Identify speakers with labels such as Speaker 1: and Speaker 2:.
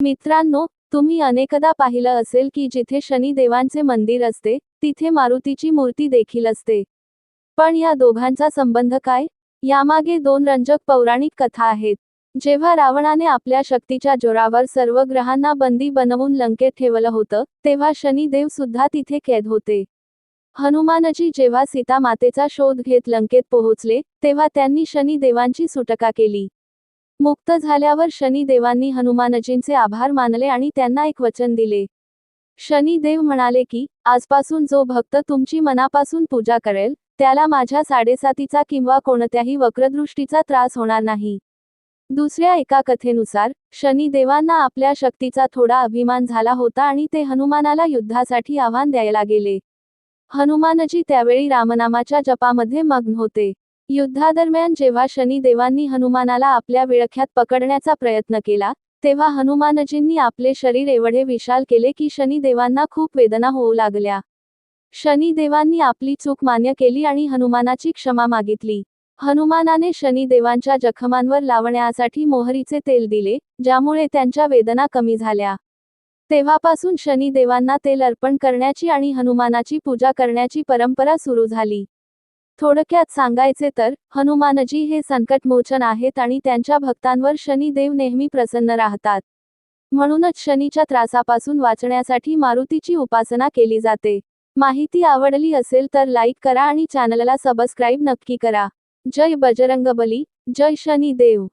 Speaker 1: मित्रांनो, तुम्ही अनेकदा पाहिलं असेल की जिथे शनिदेवांचे मंदिर असते, तिथे मारुतीची मूर्ती देखील असते. पण या दोघांचा संबंध काय? यामागे दोन रंजक पौराणिक कथा आहेत. जेव्हा रावणाने आपल्या शक्तीच्या जोरावर सर्व ग्रहांना बंदी बनवून लंकेत ठेवलं होतं, तेव्हा शनिदेव सुद्धा तिथे कैद होते. हनुमानजी जेव्हा सीता मातेचा शोध घेत लंकेत पोहोचले, तेव्हा त्यांनी शनिदेवांची सुटका केली. मुक्त झाल्यावर शनिदेवांनी हनुमानजींचे आभार मानले आणि त्यांना एक वचन दिले. शनिदेव म्हणाले की, आजपासून जो भक्त तुमची मनापासून पूजा करेल, त्याला माझ्या साडेसातीचा किंवा कोणत्याही वक्रदृष्टीचा त्रास होणार नाही. दुसऱ्या एका कथेनुसार, शनिदेवांना आपल्या शक्तीचा थोडा अभिमान झाला होता आणि ते हनुमानाला युद्धासाठी आव्हान द्यायला गेले. हनुमानजी त्यावेळी रामनामाच्या जपामध्ये मग्न होते. युद्धादरम्यान जेव्हा शनिदेवांनी हनुमानाला आपल्या विळख्यात पकडण्याचा प्रयत्न केला, तेव्हा हनुमानजींनी आपले शरीर एवढे विशाल केले की शनिदेवांना खूप वेदना होऊ लागल्या. शनिदेवांनी आपली चूक मान्य केली आणि हनुमानाची क्षमा मागितली. हनुमानाने शनिदेवांच्या जखमांवर लावण्यासाठी मोहरीचे तेल दिले, ज्यामुळे त्यांच्या वेदना कमी झाल्या. तेव्हापासून शनिदेवांना तेल अर्पण करण्याची आणि हनुमानाची पूजा करण्याची परंपरा सुरू झाली. थोडक्यात सांगायचे तर, हनुमानजी हे संकटमोचन आहेत आणि त्यांच्या भक्तांवर शनिदेव नेहमी प्रसन्न राहतात. म्हणूनच शनीच्या त्रासापासून वाचण्यासाठी मारुतीची उपासना केली जाते. माहिती आवडली असेल तर लाईक करा आणि चॅनलला सबस्क्राईब नक्की करा. जय बजरंगबली, जय शनिदेव.